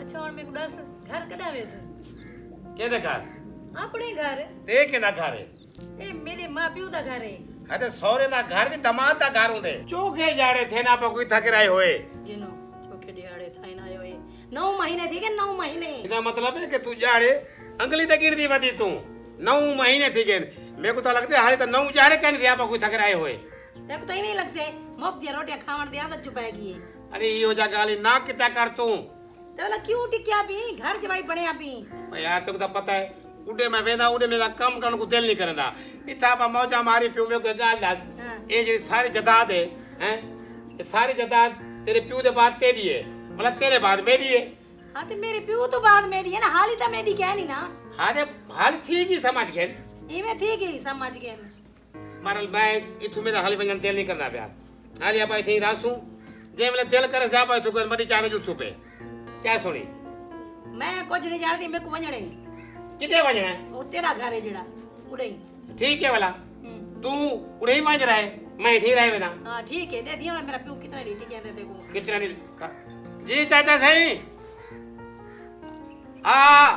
अच्छा और मेरे को दस घर कदा वेसु केदे घर अपने घर ते के ना घर है ए मेरे मां प्यो दा घर है अरे सौरे ना घर भी दमाद दा घर होंदे चोखे जाड़े थे ना पर कोई थक रहे होए जिनो चोखे दिहाड़े थाई ना आयो 9 महीने थी के 9 महीने इसका मतलब है कि तू जाड़े अंगली तक गिरदी वदी तू 9 महीने थी गए मेरे को तो लगते हाले तो 9 जाड़े कन दिया पर कोई थक रहे होए तेको तो इवें लग से मुफ्त दी रोटियां खावण दी आदत चुपाएगी अरे यो जा गाली ना किता कर तू ते वाला क्यों टिक्या भी घर जवाई बनया भी यार तेको तो पता है उडे मैं वेंदा उडे मेरा काम करने को दिल नहीं करदा इथा पा मौजा मारी पियो मेरे को गाल ला ए जेडी सारी जदाद है हैं ये सारी जदाद तेरे पियो दे बाद तेरी है मतलब तेरे बाद मेरी है हां ते मेरे प्यो तो बाद मेरी है ना हाली ता मेरी कहनी ना हारे हाल थी की समझ गए इवें थी गई समझ गए मारल मैं इथु मेरा हाली वंजन दिल नहीं करना प्यार हाली आप थी रासू जे मतलब दिल करे जा पाए तो कोई मरी चारे जो सुपे क्या सुनी मैं कुछ नहीं जानती मेरे को वंजणे किथे वजना है ओ तेरा घर है जेड़ा उड़ई ठीक है वाला तू उड़े ही वंज रहा है मैं थी रहे वेना हां ठीक है दे दिया मेरा प्यो कितना डी कहते देखो कितना नहीं जी चाचा सही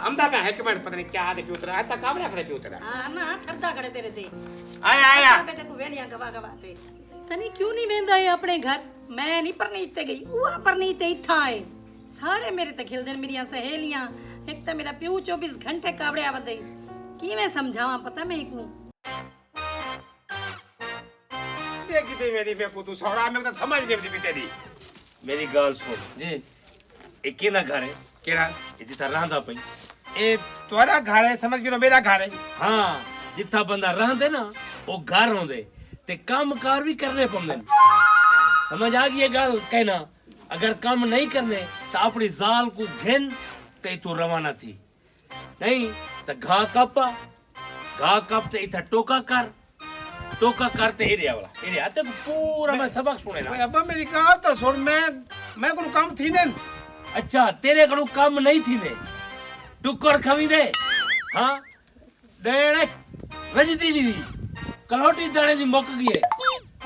हमदा में है कि मैं पता नहीं क्या आदे पे उतरा आता काबड़ा खड़े पे उतरा हां ना ठरदा खड़े तेरे ते आया आया मैं देखो वेलियां गवा गवाते कनी क्यों नहीं वेंदा है अपने घर मैं नहीं परनीत ते गई वो परनीत इथा है सारे मेरे ते खिलदन मेरियां सहेलियां एक तो मेरा प्यो 24 घंटे काबड़े आवदे की मैं समझावा पता मैं को किते मेरी पे को तू सौरा में तो समझ नहीं भी तेरी मेरी गाल सुन जी ए केना घर है केड़ा ए जिथा रहंदा पई ए तोरा घर है समझ गयो मेरा घर है हां जिथा बंदा रहंदे ना ओ घर होंदे ते काम कार भी करने पौंदे समझ आ गई ये गाल कहना अगर काम नहीं करने तो अपनी जाल को घेन ते तू रवाना थी नहीं तो घा कप ते इथा टोका करते एरिया वाला एरिया ते पूरा मैं सबक सुने ना ओए अब्बा मेरी गाल तो सुन मैं को काम थी देन अच्छा तेरे कनु काम नहीं थी दे टुकर खवी दे हां देने रजती नहीं कलोटी दाने दी मुक गई है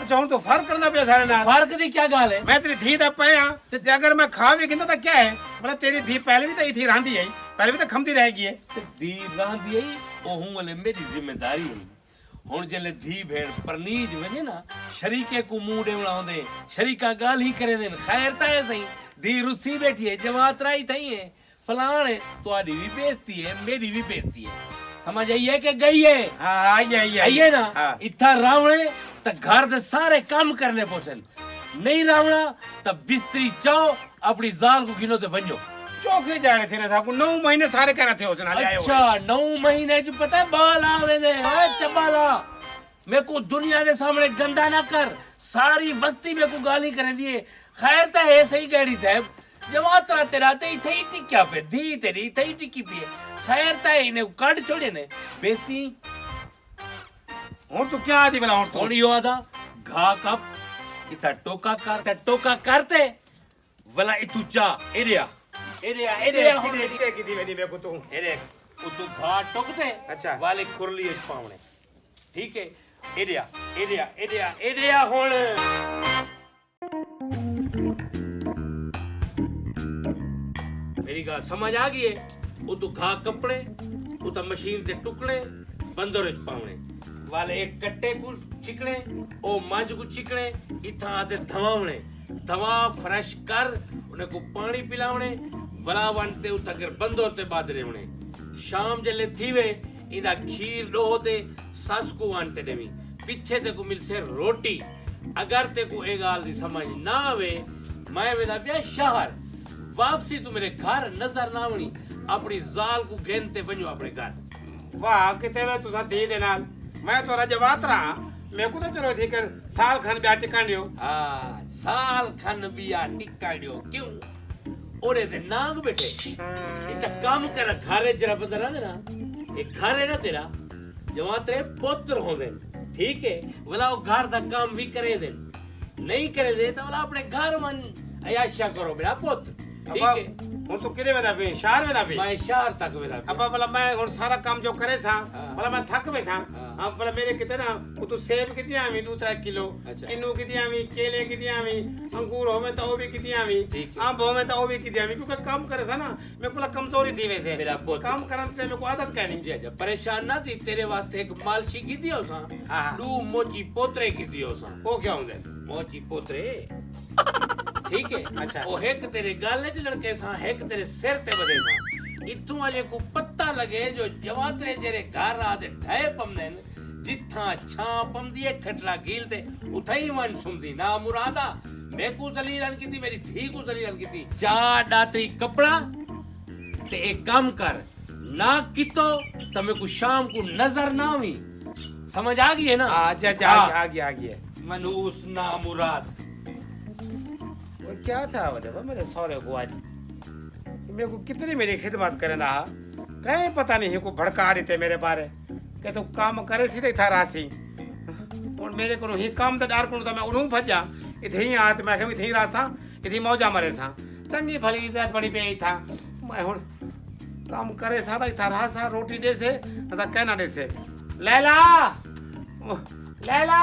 अच्छा हूं तो फर्क करना पे सारे नाल फर्क दी क्या गाल है मैं तेरी धी दा पया ते अगर मैं खा भी गिंदा तो क्या है मतलब तेरी धी पहले भी तो थी रांदी है पहले भी तो खमती रहेगी है धी रांदी है ओ हूं वाले मेरी जिम्मेदारी है हुन जले धी भेड़ परनीज वने ना शरीके को मुंह देवणा होंदे शरीका गाल ही करे देन खैर ता है सही धी रुसी बैठी है जमात राई थई है फलाण है तोड़ी भी बेइज्जती है मेरी भी बेइज्जती है समझ आई है कि गई है हां आई है ना इतना रावणे तो घर दे सारे काम करने पोसन नहीं रावणा तब बिस्तरी चाओ अपनी जाल को गिनो ते वंजो चौके जाने थे ना था 9 महीने सारे कहना थे उसने हाले आयो अच्छा 9 महीने जो पता है बाल आवे दे ओए चबाला मेरे को दुनिया के सामने गंदा ना कर सारी बस्ती मेरे को गाली करे दिए खैर तो है सही गैडी साहब जवातरा तेरा ते इथे ही टिक्या पे धी तेरी इथे ही टिकी पे खैर तो है इन्हें काट छोड़े ने बेस्ती हूं तू क्या आदि भला हूं कौन यो आदा घा कप इथा टोका करते वला इतु चा एरिया की दी मेरे को तू एरे उतु घा टोकते अच्छा वाले खुरली इस पावने ठीक है एरिया होण मेरी गाल समझ आ गई है उतु घा कपड़े उता मशीन ते टुकड़े बंदर इस पावने वाले एक कट्टे को चिकने ओ मंज को चिकने इथा आते धवावने दवा फ्रेश कर उन्हें को पानी पिलावने वला वनते उतगर बंदों ते बादरे होने शाम जले थीवे इदा खीर लो होते सस को वनते देवी पीछे ते को मिलसे रोटी अगर ते को एक गाल दी समझ ना आवे मैं वेदा पिया शहर वापसी तू मेरे घर नजर ना आवनी अपनी जाल को घेनते बनो अपने घर वाह किते वे तुसा दी दे नाल मैं तो रजवातरा मैं को तो चलो थी कर साल खन ब्याह टिकांडियो हां साल खन बिया टिकांडियो क्यों ओरे ते नाग बैठे इतना काम कर घरे जरा बंदा रहंदे ना ये घर है ना तेरा जवां तेरे पुत्र होंदे ठीक है वाला वो घर दा काम भी करे दे नहीं करे दे तो वाला अपने घर मन अयाशा करो मेरा पुत्र ठीक है हूं तू किदे वेदा पे शहर वेदा पे मैं शहर तक वेदा अब भला मैं हुन सारा काम जो करे सा भला मैं थक वे सा हाँ बोला मेरे कितने ना वो तो सेब कितनी आवी 2-3 किलो अच्छा। किन्नू कितनी आवी केले कितनी आवी अंगूर हो में तो वो भी कितनी आवी ठीक है। आम हो में तो वो भी कितनी आवी क्योंकि काम करे था ना मेरे को कमजोरी थी वैसे मेरा पुत्र। काम करने से मेरे को आदत कहनी जी जी परेशान ना थी तेरे वास्ते एक मालशी की दियो सा हाँ। दू मोची पोतरे की दियो सा वो क्या होंगे मोची पोतरे ठीक है अच्छा। ओ एक तेरे गाले च लड़के सा एक तेरे सिर ते बदे सा इतू वाले को पता लगे जो जवातरे जेरे घर आते ढाए पमने जिथा छां पमदी है खटला गीलते उठाई मन सुमदी ना मुरादा मैं को जलीलन की थी मेरी थी को जलीलन की थी जा डात्री कपड़ा ते एक काम कर ना कितो तमे को शाम को नजर ना हुई समझ आ गई है ना अच्छा अच्छा हाँ। आ गया मनूस ना मुराद वो क्या था वो मेरे सौरे को आज मेरे को कितनी मेरी खिदमत करे ना कहीं पता नहीं को भड़का रहे थे मेरे बारे के तो काम करे सी था राशि और मेरे को ही काम तो डार को मैं उड़ूं फंस जा इथे ही हाथ मैं इथे ही रासा इथे मौजा मरे सा चंगी भली इज्जत बड़ी पे था मैं हुन काम करे सा भाई था रासा रोटी दे से ना कहना दे से लैला लैला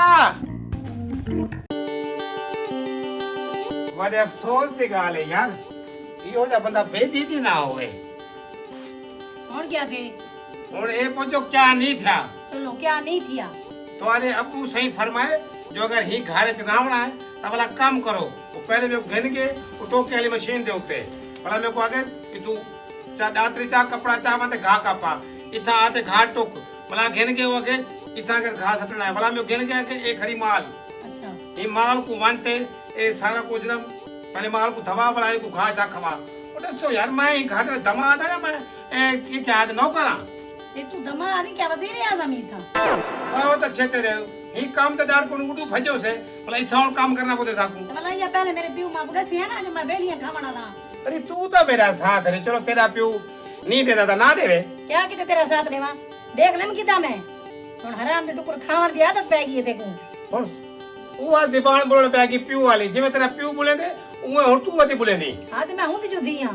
बड़े अफसोस की गाल है यार यो जा बंदा बेदीदी ना होवे और क्या थे और ये पूछो क्या नहीं था चलो क्या नहीं थिया तो अरे अबू सही फरमाए जो अगर ही घर च रावणा है तो वाला काम करो वो पहले मैं घन के वो टोके वाली मशीन दे उते वाला मेरे को आगे कि तू चा दात्री चा कपड़ा चा मत घा कापा इथा आते घा टोक वाला घन के वो आगे इथा अगर घा सटना है वाला मैं घन के आगे एक खड़ी माल अच्छा ये माल को मानते ये सारा कुछ ना पहले माल को धवा बनाए को घा चा खवा और तो यार मैं घाट में दमा था मैं ये क्या है नौकरा ते तू दमा आदि क्या वजीर आजम ही था बहुत अच्छे तेरे ही काम ते दार को उडू भजो से भला इथा और काम करना पोते साकू तो भला ये पहले मेरे प्यू मां को दसी है ना जो मैं बेलियां खावना था अरे तू तो मेरा साथ है चलो तेरा प्यू नहीं देता था ना देवे क्या किते तेरा साथ लेवा देख ले मैं किता मैं हुन हराम दे टुकर खावण दी आदत पै गई है देखो और वो ज़बान बोलने पे कि प्यू वाली जिਵੇਂ तेरा प्यू बोले थे उवे और तू वती बोले नहीं हां ते मैं हूं ती जो दी हां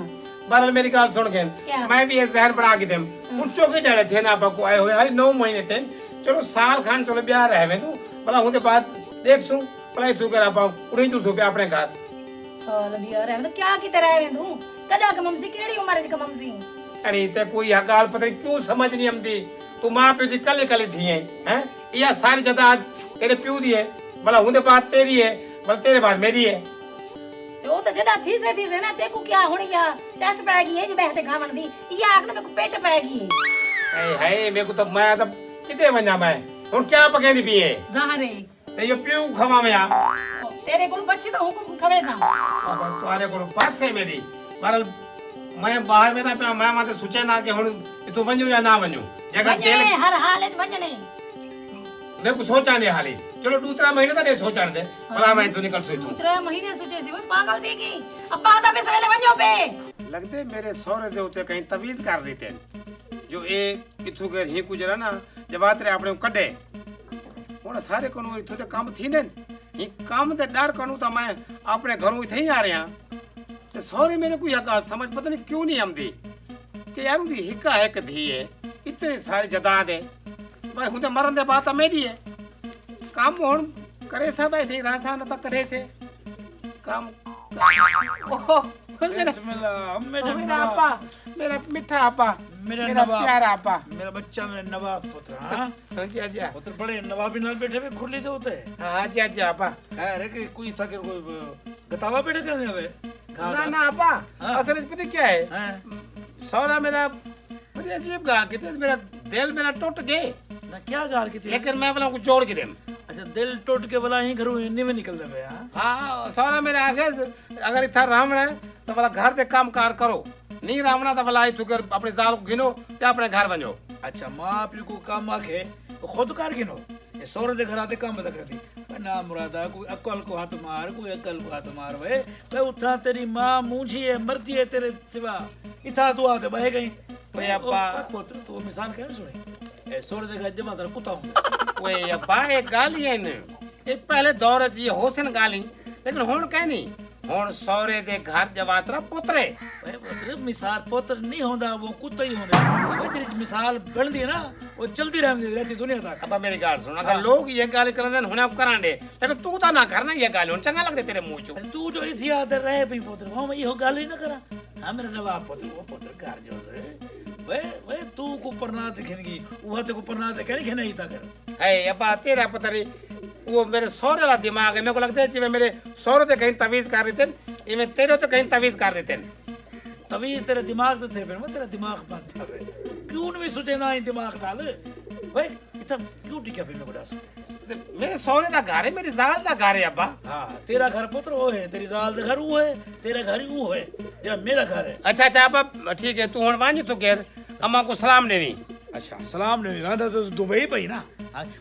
बारल मेरी गाल सुन के क्या? मैं भी ये जहर बना के देम उन चौके जाले थे ना आपको आए हुए हाली 9 महीने थे चलो साल खान चलो ब्याह रहे में तू भला हुंदे बाद देख सु भला तू करा पाऊं उड़ी तू सो पे अपने घर साल भी आ रहा है तो क्या किते रहे में तू कदा का ममसी केड़ी उम्र ज का ममसी अरे ते कोई यह गाल पता नहीं क्यों समझ नहीं आती तू मां प्यो दी कले कले थी हैं या सारी जदाद तेरे प्यो दी है भला हुंदे बाद तेरी है भला तेरे बाद मेरी है ते ओ तो जदा थी से ना ते को क्या हुन या चस पै गई है जो बहते खावण दी ये आख में को पेट पै गई है ए हाय मेरे को तो मैं तो किते वना मैं हुन क्या पकेंदी पी है ज़हरे ते यो प्यो खवा में आ तेरे को बच्ची तो हुकुम खवे सा बाबा तुम्हारे को पास है मेरी बरल मैं बाहर में था पे मैं माते सोचे ना कि हुन तू वणो या ना वणो जगह तेल हर हाल च वजने मैं को सोचा नहीं हाली चलो दूसरा महीने तो नहीं सोचण दे भला मैं तू निकल सोई तू 3 महीने सोचे सी वो पागल थी की अब पादा पे सवेले वजो पे लगते मेरे सौरे दे उते कहीं तवीज कर रही थे जो ए इथु के ही गुजरा ना जब आतरे अपने कड्डे हुन सारे कोनु इथु ते काम थी ने ही काम ते डर कोनु तो मैं अपने घरों इथे ही आ रहा ते सौरे मेरे को यह बात समझ पता नहीं क्यों नहीं आमदी कि यार उदी हिका है कि धी है इतनी सारी जदाद है भाई हुंदे मरन दे बात मेरी है काम हुन करे सा भाई थी रासा न त कढे से काम ओहो बिस्मिल्लाह मेरा मेरा नवाब आपा मेरा मिठा आपा मेरा मेरा नवाब। प्यारा आपा मेरा बच्चा मेरा नवाब पुत्र हाँ जी अच्छा पुत्र बड़े नवाबी नाल बैठे हुए खुरली दे होते हाँ जी अच्छा आपा अरे कि कोई था कि कोई गतावा बैठे करने हवे ना ना आपा हाँ। असल में पता क्या है हैं सौरा मेरा मुझे अजीब गाल की थी मेरा दिल मेरा टूट गए ना क्या गाल की थी लेकिन मैं बोला को जोड़ के देम अच्छा दिल टूट के भला ही घरों इन्हीं में निकल दे हाँ हाँ सौरा मेरे आगे अगर इतना रावण है तो बोला घर से काम कार करो नहीं रावणा तो बोला तू कर अपने जाल को गिनो या अपने घर बनो अच्छा माँ प्यो को काम आखे तो खुद कार गिनो ये सोरे दे घर आते काम बता कर दी ना मुरादा कोई अकल को हाथ मार कोई अकल को हाथ मार वे मैं उठा तेरी माँ मूंझी है मरती है तेरे सिवा इथा तू आते बह गई ओए अब्बा। पुत्र तू मिसाल क्या सुने ए सोरे दे घर जमा तेरा कुत्ता हूं वे अब्बा एक गाली है ने ये पहले दौर जी होसन गाली लेकिन हुन कह नहीं ਹੁਣ ਸਹੁਰੇ ਦੇ ਘਰ ਜਵਾਤਰਾ ਪੁੱਤਰੇ ਓਏ ਪੁੱਤਰ ਮਿਸਾਲ ਪੁੱਤਰ ਨਹੀਂ ਹੁੰਦਾ ਉਹ ਕੁੱਤਾ ਹੀ ਹੁੰਦਾ ਓਏ ਤੇਰੀ ਮਿਸਾਲ ਬਣਦੀ ਹੈ ਨਾ ਉਹ ਚਲਦੀ ਰਹਿੰਦੀ ਦੁਨੀਆ ਤੱਕ ਅੱਬਾ ਮੇਰੀ ਗੱਲ ਸੁਣ ਅਗਰ ਲੋਕ ਇਹ ਗੱਲ ਕਰਦੇ ਨੇ ਹੁਣ ਆਪ ਕਰਾਂਗੇ ਲੇਕਿਨ ਤੂੰ ਤਾਂ ਨਾ ਕਰਨਾ ਇਹ ਗੱਲ ਹੁਣ ਚੰਗਾ ਲੱਗਦਾ ਤੇਰੇ ਮੂੰਹ ਚੋਂ ਤੂੰ ਜੋ ਇੱਥੇ ਆਦਰ ਰਹੇ ਪਈ ਪੁੱਤਰ ਮੈਂ ਇਹੋ ਗੱਲ ਹੀ ਨਾ ਕਰਾਂ ਹਾਂ ਮੇਰਾ ਨਵਾਬ ਪੁੱਤਰ ਉਹ ਪੁੱਤਰ ਘਰ ਜੋ ਓਏ ਓਏ ਤੂੰ ਕੋ ਪਰਨਾ ਦਿਖਣਗੀ ਉਹ ਤੇ ਕੋ ਪਰਨਾ ਤੇ ਕਹਿ ਨਹੀਂ ਤਾਂ ਕਰ ਹੈ ਅੱਬਾ ਤੇਰਾ ਪਤਾ ਨਹੀਂ वो मेरे सौरे वाला दिमाग है मेरे को लगता है जिਵੇਂ मेरे सौरे ਤੇ कहीं तवीज कर रहे थे इਵੇਂ तेरे तो कहीं तवीज कर रहे थे तवीज तेरे दिमाग ਤੇ ਫਿਰ ਮੈਂ ਤੇਰਾ ਦਿਮਾਗ ਬੰਦ ਹੋਵੇ ਕਿਉਂ ਨਹੀਂ ਸੋਚੇਂਦਾ ਇਹ ਦਿਮਾਗ ਨਾਲ ਓਏ ਇਤਾ ਕਿਉਂ ਟਿਕਿਆ ਫਿਰ ਮੈਨੂੰ ਦੱਸ मेरे सौरे ਦਾ ਘਰ ਹੈ मेरी ਜ਼ਾਲ ਦਾ ਘਰ ਹੈ ਅੱਬਾ ਹਾਂ ਤੇਰਾ ਘਰ ਪੁੱਤਰ ਉਹ ਹੈ ਤੇਰੀ ਜ਼ਾਲ ਦਾ ਘਰ ਉਹ ਹੈ ਤੇਰਾ ਘਰ ਹੀ ਉਹ ਹੈ ਜਿਹੜਾ ਮੇਰਾ ਘਰ ਹੈ अच्छा अच्छा ਅੱਬਾ ठीक है तू ਹੁਣ ਵਾਂਝ ਤੂੰ ਘਰ अम्मा को सलाम देवी अच्छा सलाम नहीं रहा तो दुबई पई ना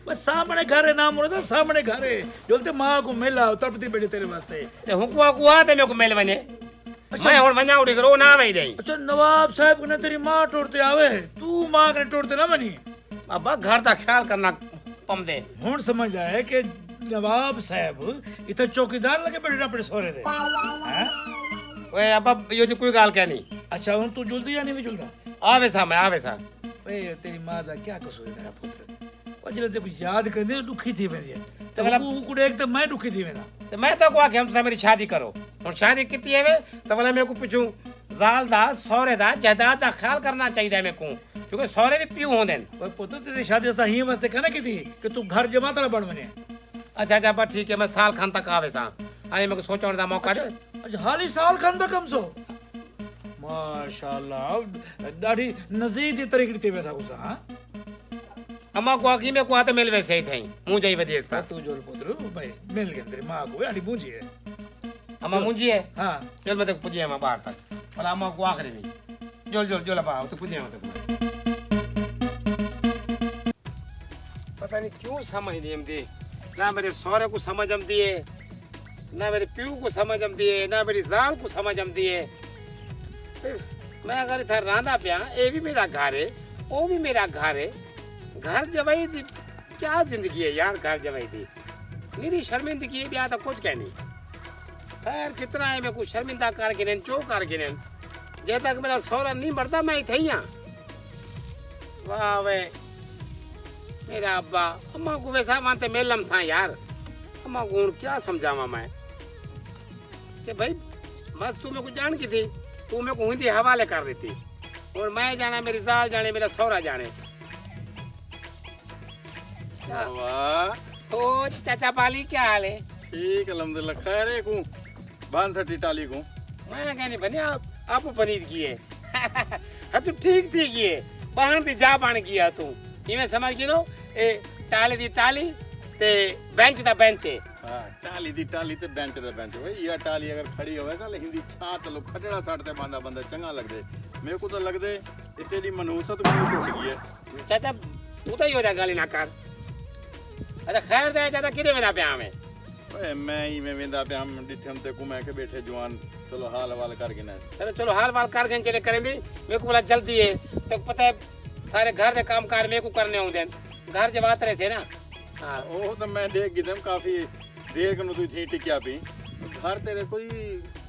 बस सामने घर है नाम मुर्दा सामने घर है बोलते मां को मिला तड़पती बैठी तेरे वास्ते ते हुकुआ कुआ ते मेरे को मिल वने मैं हुन वना उड़ी करो ना वई दई अच्छा नवाब साहब ने तेरी मां टोड़ते आवे तू मां के टोड़ते ना बनी अब्बा घर दा ख्याल करना पम दे हुन समझ आए कि नवाब साहब इतना चौकीदार लगे बैठे अपने सोरे दे हैं ओए अब्बा यो जी कोई गाल कहनी अच्छा हुन तू जुलदी या नहीं जुलदा आवे सा मैं आवे सा ओए तेरी मां दा क्या कसूर है मेरा पुत्र ओ जले ते याद करदे दुखी थी वेंदी है ते मतलब- वो कुड़े एक तो मैं दुखी थी वेंदा ते मैं तो को आखे हम मेरी शादी करो हुन शादी किती है वे तो बोले मेरे को पूछूं जाल दा सौरे दा जायदाद दा ख्याल करना चाहिए मेरे को क्योंकि सौरे भी पियो होंदे ओए पुत्र तेरी शादी असा ही वास्ते कहना की थी कि तू घर जमा तेरा बन बने अच्छा अच्छा बस ठीक है मैं साल खान तक आवे सा आए मेरे को सोचण दा मौका दे अच्छा हाल ही साल खंद कम सो माशाल्लाह डाढ़ी नजदीक दी तरीके ते वैसा कुछ हां अम्मा को आखी में को आते मिल वैसे ही थई मुंह जाई वदेस ता तू जोल पुत्र भाई मिल गए तेरी मां को डाढ़ी मुंजी है अम्मा मुंजी है हां चल मैं तक पुजे मैं बाहर तक भला अम्मा को आखरी भी जोल जोल जोल बा तो पुजे मैं तक पता नहीं क्यों समझ नहीं आती ना मेरे सौरे को समझ आती है ना मेरे प्यू को समझ आती है ना मेरी जाल को समझ आती है मैं अगर इधर रांदा पिया ये भी मेरा घर है वो भी मेरा घर है घर जवाई थी क्या जिंदगी है यार घर जवाई थी मेरी शर्मिंदगी है ब्याह तो कुछ कहनी खैर कितना है मैं कुछ शर्मिंदा कर गिने जो कर गिने जब तक मेरा सौरा नहीं मरता मैं इथे ही वाह वे मेरा अब्बा अम्मा को वैसा मानते मेलम सा यार अम्मा को हुण क्या समझावा मैं कि भाई बस तू मेरे को जान की थी तू मेरे को हिंदी हवाले कर रही थी और मैं जाना मेरी जाल जाने मेरा सौरा जाने वाह ओ चाचा पाली क्या हाल है ठीक अल्हम्दुलिल्लाह खैर है को बांध सटी टाली को मैं कहने बने आप पनीर की है हाँ तू ठीक थी की है बाहर दी जा बन गया तू इवें समझ गिनो ए टाली दी टाली ते बेंच दा बेंच है हां टाली दी टाली ते बेंच दा बेंच भाई या टाली अगर खड़ी होवे ना हिंदी छा चलो खटड़ा साड़ ते बांधा बंदा चंगा लगदे मेरे को तो लगदे ये तेरी मनूसत को टूट गई है चाचा तू तो ही हो जा गाली ना कर अच्छा खैर दे चाचा किदे में पे हमें ओए मैं ही में वेंदा पे हम डिठम ते घुमा के बैठे जवान चलो हाल हवाल कर के ना चलो चलो हाल वाल कर गए चले करेंगे मेरे को बोला जल्दी है तो पता है सारे घर के काम कार मेरे को करने होंगे घर जवात रहे थे ना हाँ ओ तो मैं देख गिदम काफी देर कनु तू थी टिक्या पी घर तेरे कोई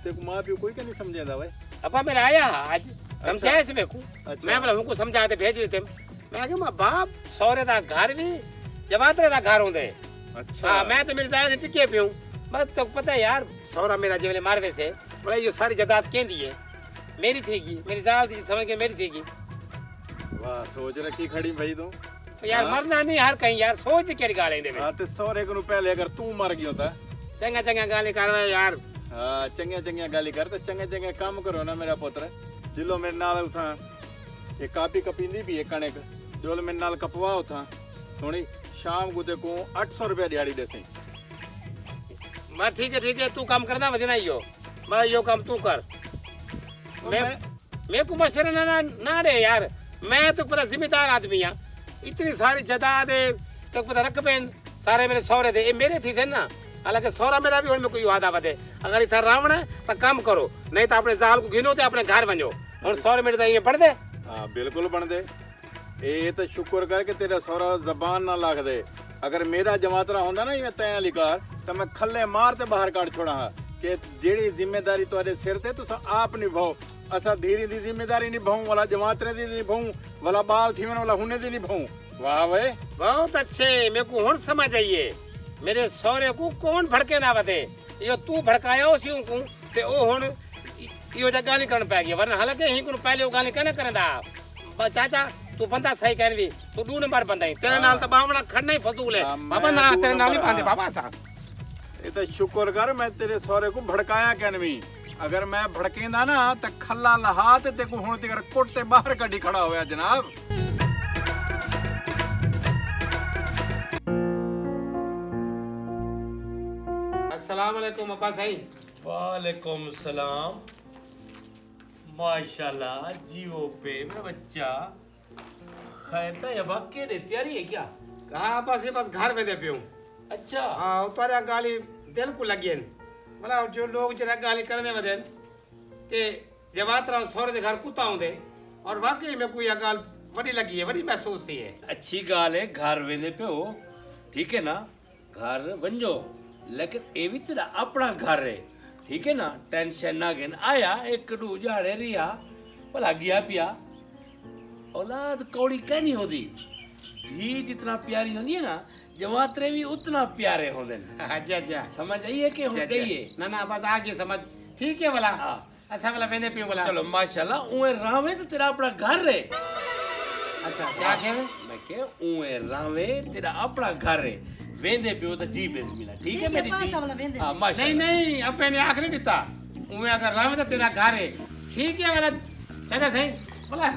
ते को मां पियो कोई के नहीं समझेंदा भाई अपा मेरा आया आज समझाया से मेरे को अच्छा। मैं बोला उनको समझाते भेज देते मैं कहा मां बाप सौरे दा घर भी जवात दा घर होंगे अच्छा हाँ मैं तो मेरी दादा से टिके पे हूँ बस तो पता है यार सौरा मेरा जेवले मारवे से बोला ये सारी जायदाद केंदी है मेरी थीगी मेरी जाल थी समझ के मेरी थीगी वाह सोच रखी खड़ी भाई तू तो यार मरना नहीं हर कहीं यार सोच के गालें दे हाँ ते सौरे को पहले अगर तू मर गयो था चंगा चंगा गाली कर रहे यार हाँ चंगे चंगे गाली कर ते चंगे चंगे काम करो ना मेरा पुत्र जिलो मेरे नाल उठा ये कापी कपींदी भी है कणक जो मेरे नाल कपवा उठा थोड़ी शाम को देखो 800 रुपया दिहाड़ी देसी मैं ठीक है तू काम करना वजना यो मैं यो काम तू कर मैं को मशरे ना दे यार मैं तो पूरा जिम्मेदार आदमी हां इतनी सारी जायदाद है तो पता रकबें सारे मेरे सौरे थे ये मेरे थी थे ना हालांकि सौरा मेरा भी मेरे को याद आवा दे अगर इतना रावण है तो काम करो नहीं तो अपने जाल को गिनो ते अपने घर वनो और सौरे मेरे तो ये पढ़ दे हाँ बिल्कुल बन दे ये तो शुक्र कर के तेरा सौरा जबान ना लाग दे अगर मेरा जमातरा होंदा ना मैं तैं लिकार तो मैं खल्ले मार ते बाहर काट छोड़ा हाँ कि जेड़ी जिम्मेदारी तुम्हारे सिर ते तुस आप निभाओ असा धीरे दी जिम्मेदारी निभाऊं वाला जमातरे दी निभाऊं वाला बाल थीवन वाला हुने दी निभाऊं वाह वे बहुत अच्छे मेरे को हुन समझ आइए मेरे सौरे को कौन भड़के ना वदे यो तू भड़काया उसी को ते ओ हुन यो जा गाली करन पै गई वरना हालांकि ही को पहले वो गाली कने करंदा चाचा तू बंदा सही कर दी तू 2 नंबर बंदा है तेरे नाल तो बावना खड़ना ही फजूल है बाबा ना तेरे नाल ही बांधे बाबा सा ये तो शुक्र कर मैं तेरे सौरे को भड़काया कैनवी अगर मैं भड़केंदा ना तो खल्ला लहा ते को हुन तेकर कोट ते बाहर कड्डी खड़ा होया जनाब अस्सलाम वालेकुम अब्बा सही वालेकुम सलाम माशाल्लाह जीवो पे मेरा बच्चा खैर तो अब के रे तैयारी है क्या कहा बस घर में दे पियो अच्छा हां तोरा गाली दिल को लगियन मतलब जो लोग जरा गाली करने वदन के जमात रा सोरे दे घर कुत्ता होंदे और वाकई में कोई गाल बड़ी लगी है बड़ी महसूस थी है अच्छी गाल है घर वेंदे पे हो ठीक है ना घर वंजो लेकिन ए भी तेरा अपना घर है ठीक है ना टेंशन ना घेन आया एक डू जाड़े रिया भला गया पिया औलाद कौड़ी कहनी होती धी जितना प्यारी होती है ना जमातरे भी उतना प्यारे होते हैं अच्छा अच्छा समझ आइए कि हो गई है ना ना बस आगे समझ ठीक है वाला हाँ। ऐसा वाला वेंदे पियो वाला चलो माशाल्लाह उए रावे तो तेरा अपना घर है अच्छा क्या कहे मैं के उए रावे तेरा अपना घर है वेंदे पियो तो जी बिस्मिल्लाह ठीक है मेरी जी हां माशाल्लाह नहीं नहीं अब मैंने आखिर नहीं दिता उमे अगर राम तो तेरा घर है ठीक है वाला चाचा सही बोला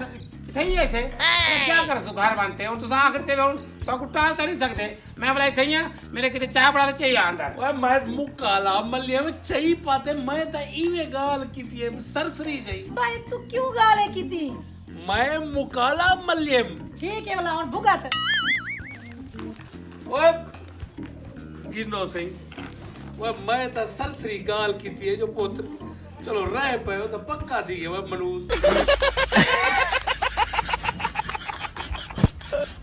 सही है से क्या कर सु घर बनते और तू आखिर ते तो को टाल नहीं सकते मैं बोला थैया मेरे किते चाय बड़ा चाहिए अंदर ओए मैं मुकाला मल्ले में चई पाते मैं तो इवे गाल कीती है सरसरी जई भाई तू क्यों गाले की थी मैं मुकाला मल्ले ठीक है वाला और भुगत ओए गिनो सही वो मैं तो सरसरी गाल कीती है जो पुत्र चलो रह पे तो पक्का थी वो मनूज